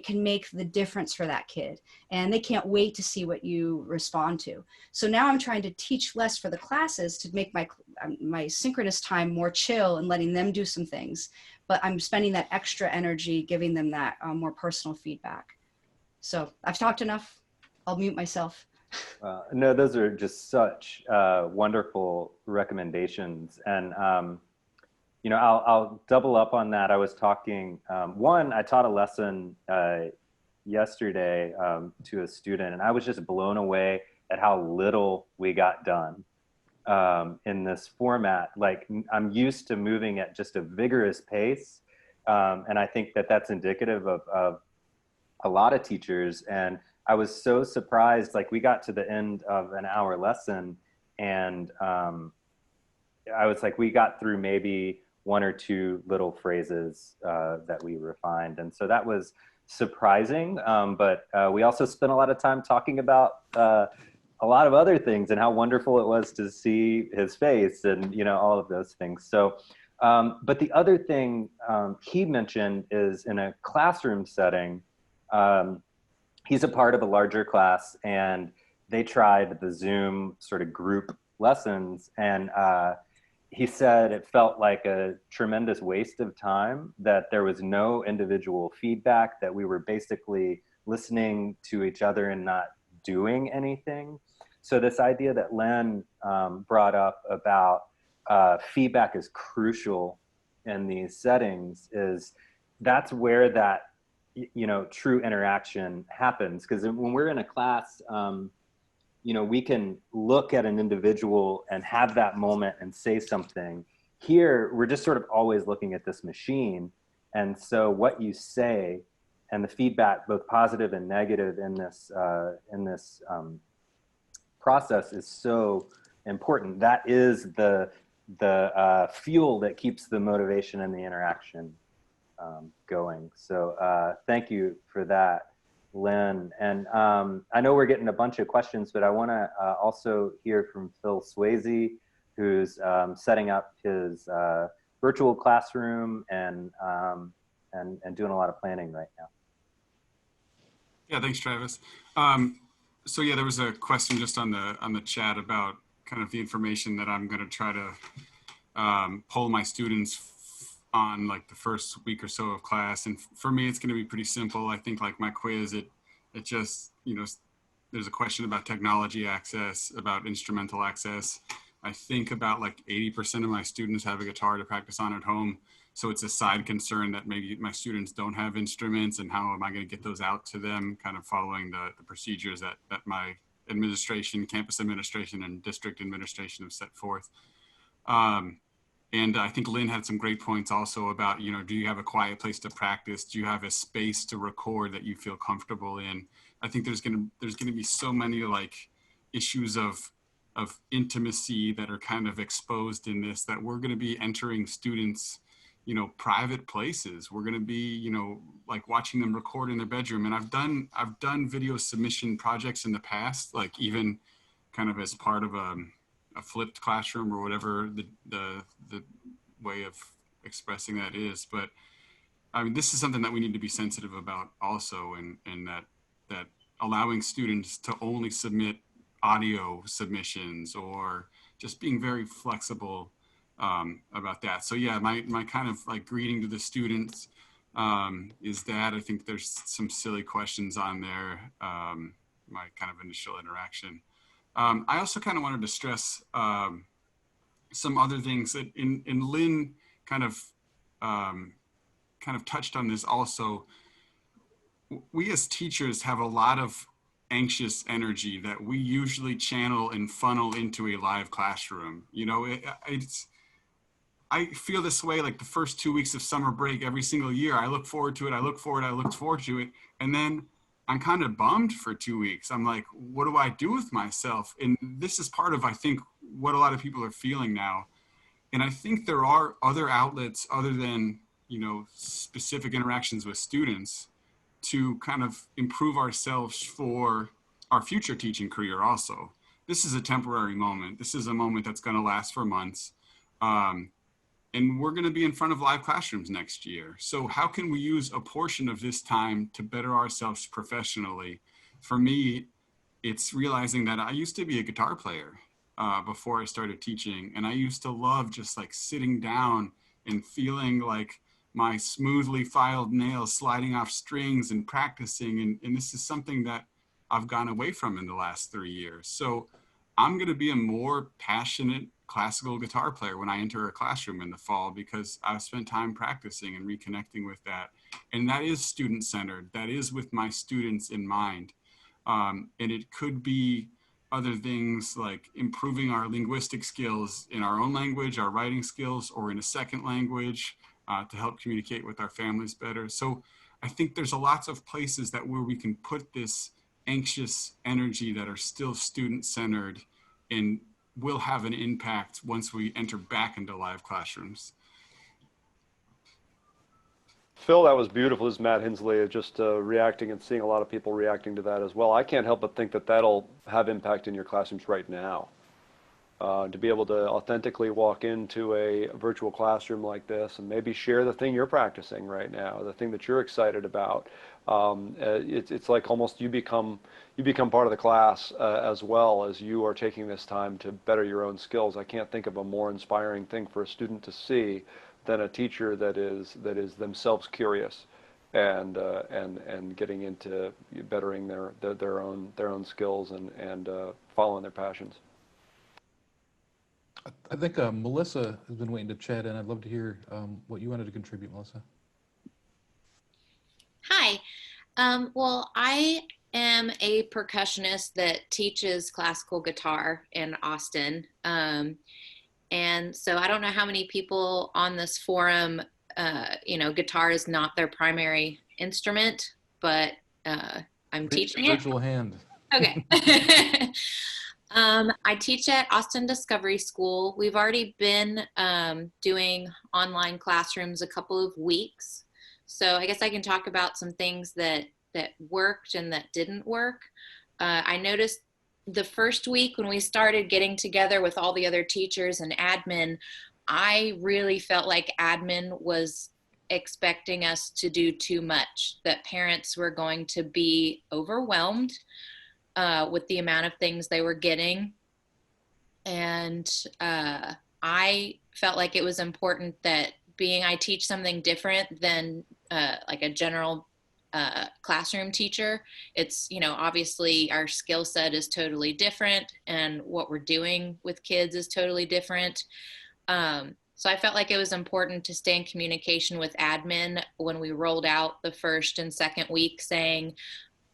can make the difference for that kid. And they can't wait to see what you respond to. So now I'm trying to teach less for the classes to make my synchronous time more chill and letting them do some things. But I'm spending that extra energy giving them that more personal feedback. So I've talked enough. I'll mute myself. No, those are just such wonderful recommendations. And, you know, I'll double up on that. I was talking, I taught a lesson yesterday to a student, and I was just blown away at how little we got done in this format. Like, I'm used to moving at just a vigorous pace. And I think that that's indicative of a lot of teachers. And I was so surprised, like we got to the end of an hour lesson and I was like, we got through maybe 1 or 2 little phrases that we refined. And so that was surprising. But we also spent a lot of time talking about a lot of other things and how wonderful it was to see his face and, you know, all of those things. So, but the other thing he mentioned is in a classroom setting, he's a part of a larger class and they tried the Zoom sort of group lessons. And he said it felt like a tremendous waste of time, that there was no individual feedback, that we were basically listening to each other and not doing anything. So this idea that Len brought up about feedback is crucial in these settings, that's where that, you know, true interaction happens. Because when we're in a class, you know, we can look at an individual and have that moment and say something. Here, we're just sort of always looking at this machine. And so what you say and the feedback, both positive and negative in this process is so important. That is the fuel that keeps the motivation and the interaction going. So thank you for that, Lynn. And I know we're getting a bunch of questions, but I want to also hear from Phil Swayze, who's setting up his virtual classroom and doing a lot of planning right now. Yeah, thanks, Travis. So yeah, there was a question just on the chat about kind of the information that I'm going to try to poll my students on like the first week or so of class. And for me, it's going to be pretty simple. I think like my quiz, it just, you know, there's a question about technology access, about instrumental access. I think about like 80% of my students have a guitar to practice on at home. So it's a side concern that maybe my students don't have instruments, and how am I going to get those out to them, kind of following the procedures that my administration, campus administration, and district administration have set forth. And I think Lynn had some great points also about, do you have a quiet place to practice? Do you have a space to record that you feel comfortable in? I think there's gonna be so many like issues of intimacy that are kind of exposed in this, that we're gonna be entering students, private places. We're gonna be, like watching them record in their bedroom. And I've done video submission projects in the past, like even kind of as part of a flipped classroom or whatever the way of expressing that is. But I mean, this is something that we need to be sensitive about also, and that allowing students to only submit audio submissions, or just being very flexible about that. So yeah, my kind of like greeting to the students is that I think there's some silly questions on there, my kind of initial interaction. I also kind of wanted to stress some other things that in Lynn kind of touched on this also. We as teachers have a lot of anxious energy that we usually channel and funnel into a live classroom. I feel this way like the first 2 weeks of summer break every single year. I look forward to it. I look forward to it. And then I'm kind of bummed for 2 weeks. I'm like, what do I do with myself? And this is part of, I think, what a lot of people are feeling now. And I think there are other outlets other than, specific interactions with students to kind of improve ourselves for our future teaching career also. This is a temporary moment. This is a moment that's going to last for months. And we're going to be in front of live classrooms next year. So how can we use a portion of this time to better ourselves professionally? For me, it's realizing that I used to be a guitar player before I started teaching. And I used to love just like sitting down and feeling like my smoothly filed nails sliding off strings and practicing. And this is something that I've gone away from in the last 3 years. So I'm going to be a more passionate classical guitar player when I enter a classroom in the fall, because I've spent time practicing and reconnecting with that. And that is student-centered. That is with my students in mind. And it could be other things like improving our linguistic skills in our own language, our writing skills, or in a second language to help communicate with our families better. So I think there's lots of places where we can put this anxious energy that are still student-centered and will have an impact once we enter back into live classrooms. Phil, that was beautiful. This is Matt Hensley, just reacting and seeing a lot of people reacting to that as well. I can't help but think that that'll have impact in your classrooms right now. To be able to authentically walk into a virtual classroom like this and maybe share the thing you're practicing right now, the thing that you're excited about. It's like almost you become part of the class as well as you are taking this time to better your own skills. I can't think of a more inspiring thing for a student to see than a teacher that is themselves curious and getting into bettering their own skills and following their passions. I think Melissa has been waiting to chat in. I'd love to hear what you wanted to contribute, Melissa. Hi. Well, I am a percussionist that teaches classical guitar in Austin. And so I don't know how many people on this forum, guitar is not their primary instrument, but I'm teaching it. Virtual hand. Okay. I teach at Austin Discovery School. We've already been doing online classrooms a couple of weeks. So I guess I can talk about some things that worked and that didn't work. I noticed the first week when we started getting together with all the other teachers and admin, I really felt like admin was expecting us to do too much, that parents were going to be overwhelmed with the amount of things they were getting. And I felt like it was important that I teach something different than like a general classroom teacher. It's, obviously our skill set is totally different and what we're doing with kids is totally different. So I felt like it was important to stay in communication with admin when we rolled out the first and second week, saying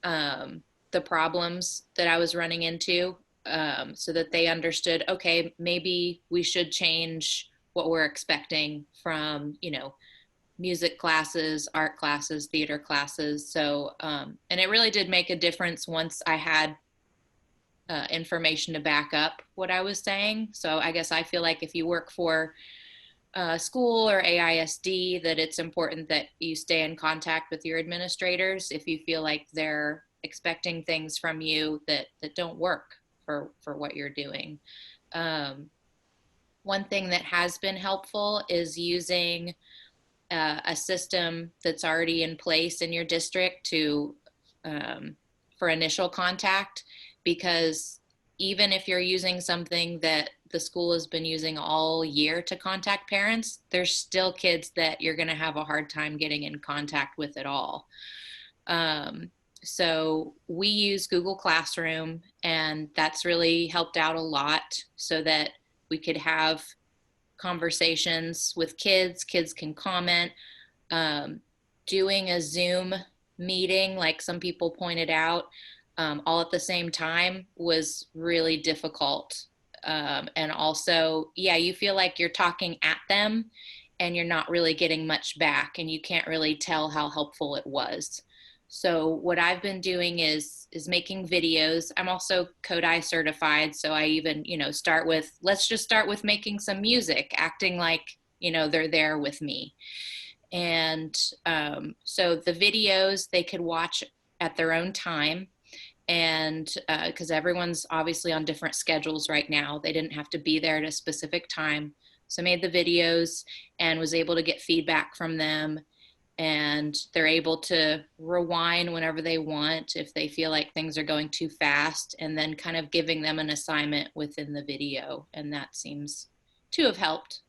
the problems that I was running into, so that they understood, okay, maybe we should change what we're expecting from, music classes, art classes, theater classes. So, and it really did make a difference once I had information to back up what I was saying. So I guess I feel like if you work for school or AISD, that it's important that you stay in contact with your administrators if you feel like they're expecting things from you that don't work for what you're doing. One thing that has been helpful is using a system that's already in place in your district to for initial contact, because even if you're using something that the school has been using all year to contact parents, there's still kids that you're going to have a hard time getting in contact with at all. So we use Google Classroom, and that's really helped out a lot so that we could have conversations with kids. Kids can comment. Doing a Zoom meeting, like some people pointed out, all at the same time was really difficult. And also, yeah, you feel like you're talking at them and you're not really getting much back, and you can't really tell how helpful it was. So what I've been doing is making videos. I'm also Kodai certified, so I even, let's just start with making some music, acting like, they're there with me. And so the videos they could watch at their own time, and because everyone's obviously on different schedules right now, they didn't have to be there at a specific time. So I made the videos and was able to get feedback from them, and they're able to rewind whenever they want if they feel like things are going too fast, and then kind of giving them an assignment within the video, and that seems to have helped.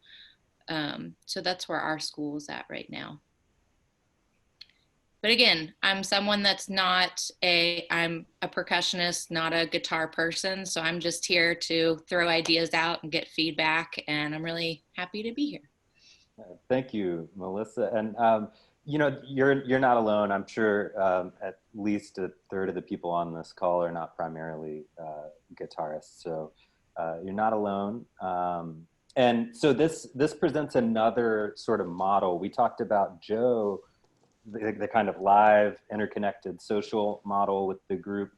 So that's where our school is at right now. But again, I'm someone that's I'm a percussionist, not a guitar person. So I'm just here to throw ideas out and get feedback. And I'm really happy to be here. Thank you, Melissa. And you're not alone. I'm sure at least a third of the people on this call are not primarily guitarists. So you're not alone. And so this presents another sort of model. We talked about Joe, the kind of live, interconnected social model with the group.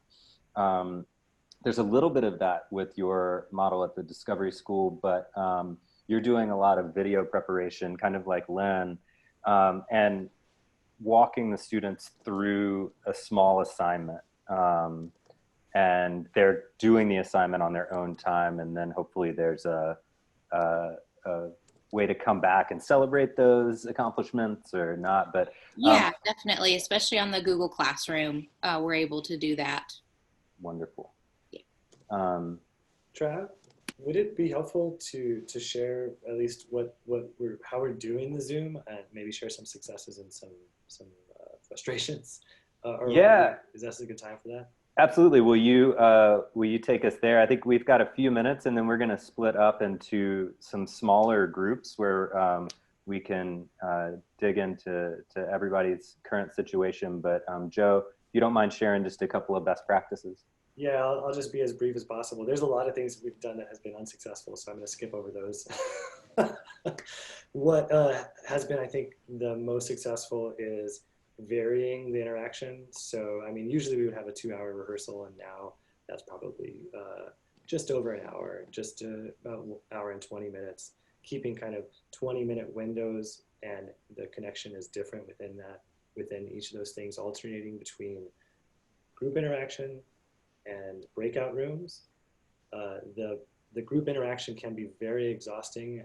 There's a little bit of that with your model at the Discovery School, but you're doing a lot of video preparation, kind of like Len, and walking the students through a small assignment. And they're doing the assignment on their own time, and then hopefully there's a way to come back and celebrate those accomplishments or not. But yeah, definitely, especially on the Google Classroom, we're able to do that. Wonderful. Yeah. Trav, would it be helpful to share at least how we're doing the Zoom, and maybe share some successes and some frustrations? Yeah. Is that a good time for that? Absolutely. Will you take us there? I think we've got a few minutes, and then we're going to split up into some smaller groups where we can dig into everybody's current situation. But Joe, if you don't mind sharing just a couple of best practices. Yeah, I'll just be as brief as possible. There's a lot of things that we've done that has been unsuccessful, so I'm going to skip over those. What has been, I think, the most successful is varying the interaction. So, I mean, usually we would have a 2-hour rehearsal, and now that's probably just over an hour, just about an hour and 20 minutes, keeping kind of 20-minute windows, and the connection is different within each of those things, alternating between group interaction and breakout rooms. The group interaction can be very exhausting,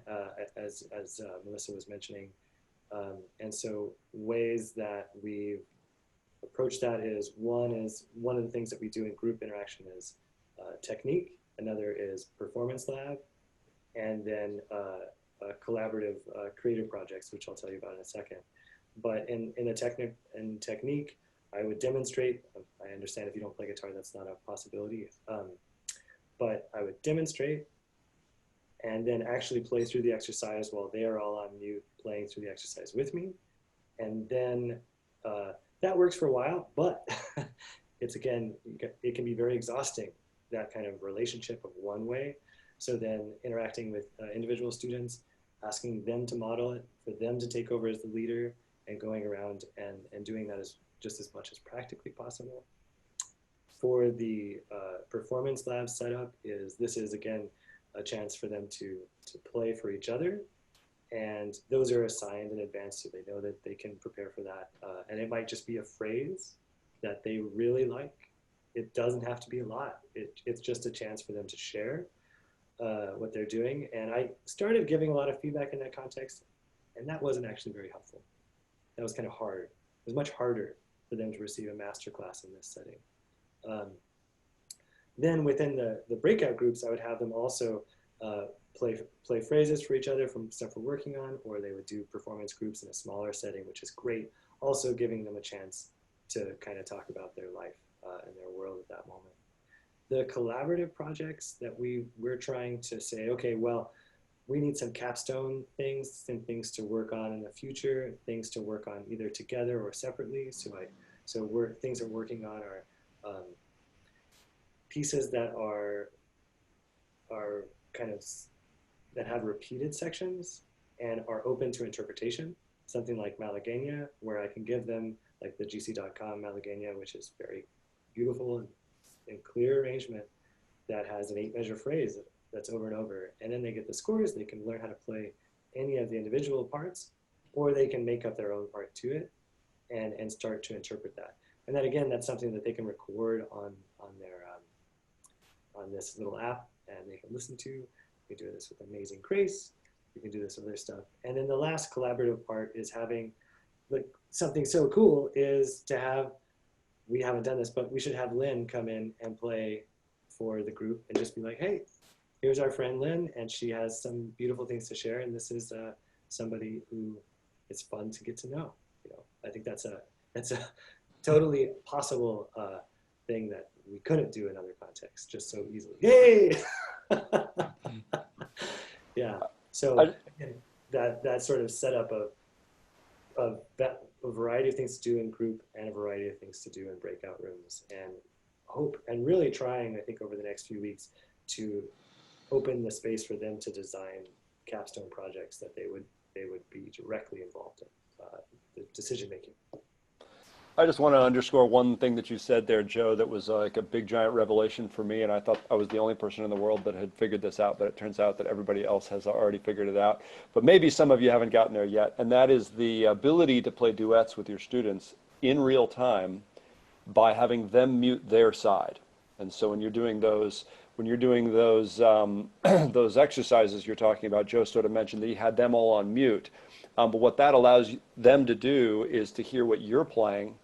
as Melissa was mentioning. And so ways that we've approached that is one of the things that we do in group interaction is technique. Another is performance lab, and then collaborative creative projects, which I'll tell you about in a second. But in technique, I would demonstrate. I understand if you don't play guitar, that's not a possibility. But I would demonstrate, and then actually play through the exercise while they are all on mute playing through the exercise with me. And then that works for a while, but it's again, it can be very exhausting, that kind of relationship of one way. So then interacting with individual students, asking them to model it, for them to take over as the leader, and going around and doing that as just as much as practically possible. For the performance lab setup, this is again a chance for them to play for each other, and those are assigned in advance so they know that they can prepare for that. And it might just be a phrase that they really like. It doesn't have to be a lot. It's just a chance for them to share what they're doing. And I started giving a lot of feedback in that context, and that wasn't actually very helpful. That was kind of hard. It was much harder for them to receive a master class in this setting. Then within the breakout groups, I would have them also play phrases for each other from stuff we're working on, or they would do performance groups in a smaller setting, which is great. Also giving them a chance to kind of talk about their life and their world at that moment. The collaborative projects that we're trying to say, okay, well, we need some capstone things, some things to work on in the future, things to work on either together or separately. So things we're working on are pieces that are kind of, that have repeated sections and are open to interpretation. Something like Malagueña, where I can give them like the gc.com Malagueña, which is very beautiful and clear arrangement that has an 8-measure phrase that's over and over. And then they get the scores, they can learn how to play any of the individual parts, or they can make up their own part to it and start to interpret that. And then again, that's something that they can record on their on this little app, and they can listen to. We do this with Amazing Grace. We can do this with other stuff. And then the last collaborative part is having, like, something so cool is to have, we haven't done this, but we should have Lynn come in and play for the group and just be like, hey, here's our friend Lynn, and she has some beautiful things to share, and this is somebody who it's fun to get to know. You know, I think that's a totally possible thing that we couldn't do in other contexts just so easily. Yay! Yeah. So that sort of setup of a variety of things to do in group and a variety of things to do in breakout rooms, and hope and really trying, I think, over the next few weeks to open the space for them to design capstone projects that they would be directly involved in the decision making. I just want to underscore one thing that you said there, Joe, that was like a big giant revelation for me, and I thought I was the only person in the world that had figured this out, but it turns out that everybody else has already figured it out. But maybe some of you haven't gotten there yet, and that is the ability to play duets with your students in real time by having them mute their side. And so when you're doing those those exercises you're talking about, Joe sort of mentioned that you had them all on mute. But what that allows them to do is to hear what you're playing,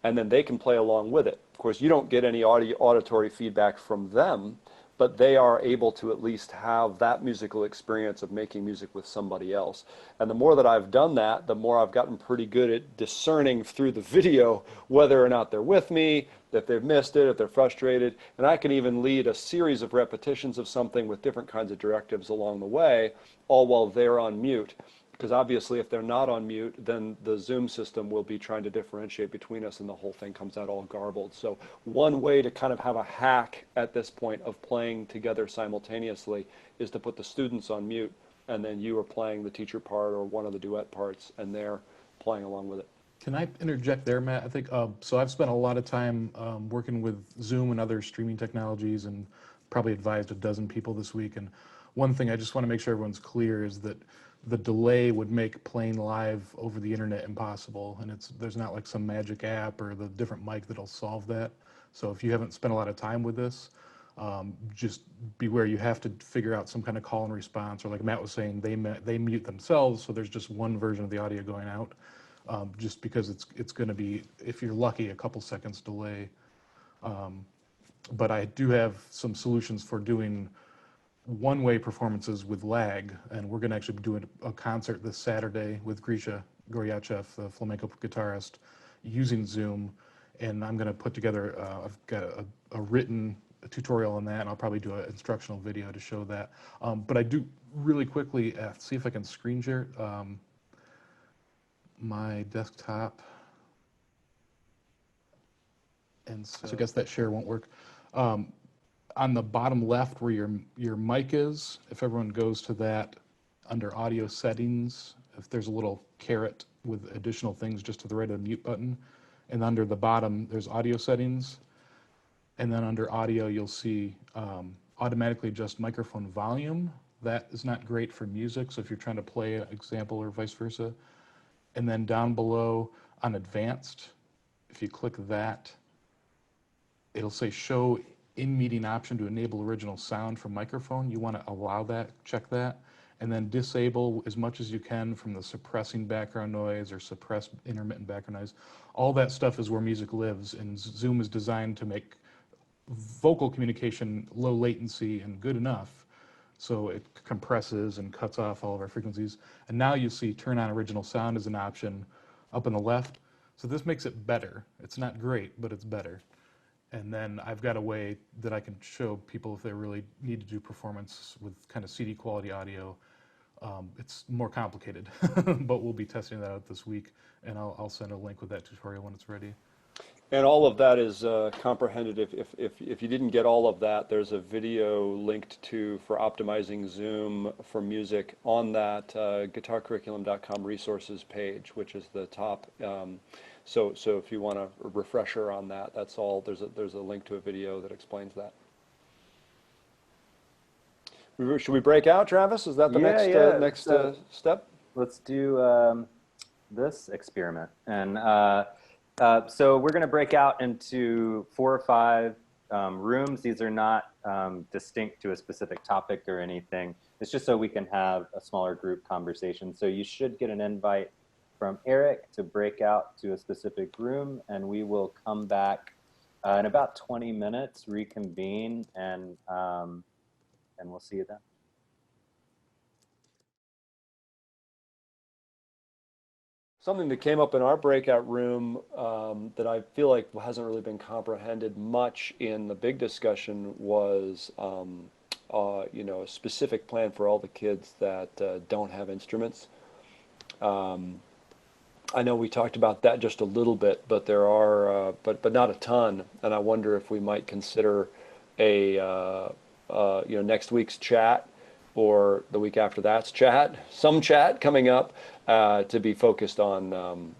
and then they can play along with it. Of course, you don't get any auditory feedback from them, but they are able to at least have that musical experience of making music with somebody else. And the more that I've done that, the more I've gotten pretty good at discerning through the video whether or not they're with me, if they've missed it, if they're frustrated. And I can even lead a series of repetitions of something with different kinds of directives along the way, all while they're on mute. Because obviously if they're not on mute, then the Zoom system will be trying to differentiate between us and the whole thing comes out all garbled. So one way to kind of have a hack at this point of playing together simultaneously is to put the students on mute, and then you are playing the teacher part or one of the duet parts, and they're playing along with it. Can I interject there, Matt? I think, so I've spent a lot of time working with Zoom and other streaming technologies, and probably advised a dozen people this week. And one thing I just want to make sure everyone's clear is that the delay would make playing live over the internet impossible. And there's not like some magic app or the different mic that'll solve that. So if you haven't spent a lot of time with this, just beware, you have to figure out some kind of call and response, or like Matt was saying, they mute themselves, so there's just one version of the audio going out. Just because it's going to be, if you're lucky, a couple seconds delay. But I do have some solutions for doing one-way performances with lag, and we're going to actually be doing a concert this Saturday with Grisha Goryachev, the flamenco guitarist, using Zoom. And I'm going to put together, I've got a written a tutorial on that, and I'll probably do an instructional video to show that. But I do really quickly see if I can screen share my desktop. And so I guess that share won't work. On the bottom left where your mic is, if everyone goes to that under audio settings, if there's a little caret with additional things just to the right of the mute button, and under the bottom there's audio settings, and then under audio you'll see automatically adjust microphone volume. That is not great for music, so if you're trying to play an example or vice versa. And then down below on advanced, if you click that, it'll say show in meeting option to enable original sound from microphone. You want to allow that, check that, and then disable as much as you can from the suppressing background noise or suppress intermittent background noise. All that stuff is where music lives, and Zoom is designed to make vocal communication low latency and good enough, so it compresses and cuts off all of our frequencies. And now you see turn on original sound as an option up on the left. So this makes it better. It's not great, but it's better. And then I've got a way that I can show people if they really need to do performance with kind of CD quality audio. It's more complicated, but we'll be testing that out this week, and I'll send a link with that tutorial when it's ready. And all of that is comprehended. If you didn't get all of that, there's a video linked to for optimizing Zoom for music on that guitarcurriculum.com resources page, which is the top. So if you want a refresher on that, that's all. There's a link to a video that explains that. Should we break out, Travis? Is that the next step? Let's do this experiment. And so we're going to break out into 4 or 5 rooms. These are not distinct to a specific topic or anything. It's just so we can have a smaller group conversation. So you should get an invite from Eric to break out to a specific room, and we will come back in about 20 minutes, reconvene, and we'll see you then. Something that came up in our breakout room that I feel like hasn't really been comprehended much in the big discussion was, a specific plan for all the kids that don't have instruments. I know we talked about that just a little bit, but there are, but not a ton. And I wonder if we might consider a, next week's chat or the week after that's chat, some chat coming up to be focused on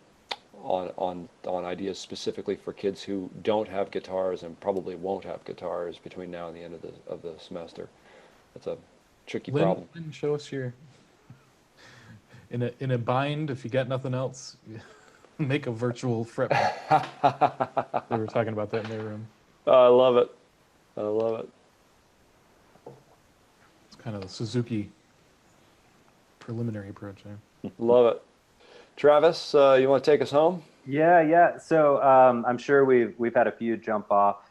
ideas specifically for kids who don't have guitars and probably won't have guitars between now and the end of the semester. That's a tricky problem. Lynn, show us your in a bind. If you got nothing else, make a virtual fret. We were talking about that in their room. I love it. I love it. It's kind of the Suzuki preliminary approach there. Love it. Travis, you want to take us home? Yeah. So I'm sure we've had a few jump off.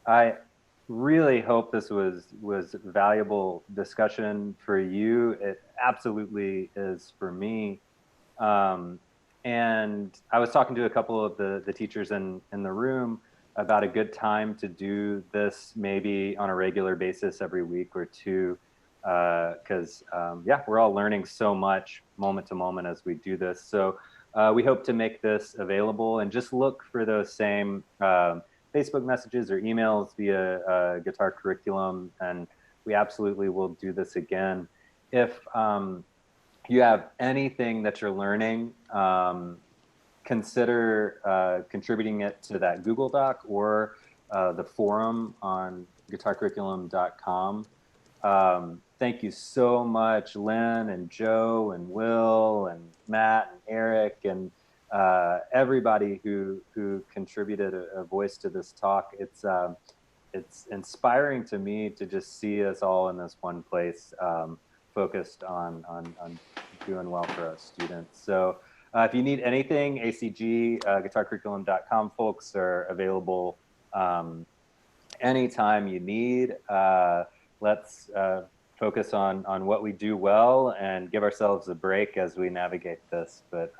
I really hope this was valuable discussion for you. It absolutely is for me. And I was talking to a couple of the teachers in the room about a good time to do this, maybe on a regular basis every week or two, because we're all learning so much moment to moment as we do this. So we hope to make this available, and just look for those same Facebook messages or emails via Guitar Curriculum, and we absolutely will do this again. If you have anything that you're learning, consider contributing it to that Google Doc or the forum on guitarcurriculum.com. Thank you so much, Lynn and Joe and Will and Matt and Eric and everybody who contributed a voice to this talk. It's inspiring to me to just see us all in this one place, focused on doing well for us students. So if you need anything, ACG, guitarcurriculum.com folks are available anytime you need. Let's focus on what we do well and give ourselves a break as we navigate this. But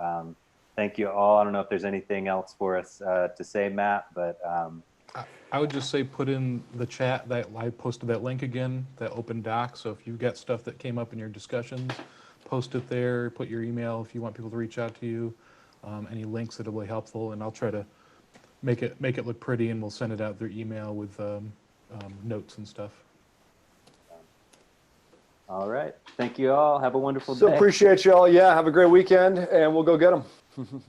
thank you all. I don't know if there's anything else for us to say, Matt, but I would just say put in the chat that I posted that link again, that open doc. So if you've got stuff that came up in your discussions, post it there, put your email if you want people to reach out to you, any links that will be helpful, and I'll try to make it look pretty, and we'll send it out through email with notes and stuff. All right. Thank you all. Have a wonderful So day. appreciate you all. Yeah, have a great weekend, and we'll go get them.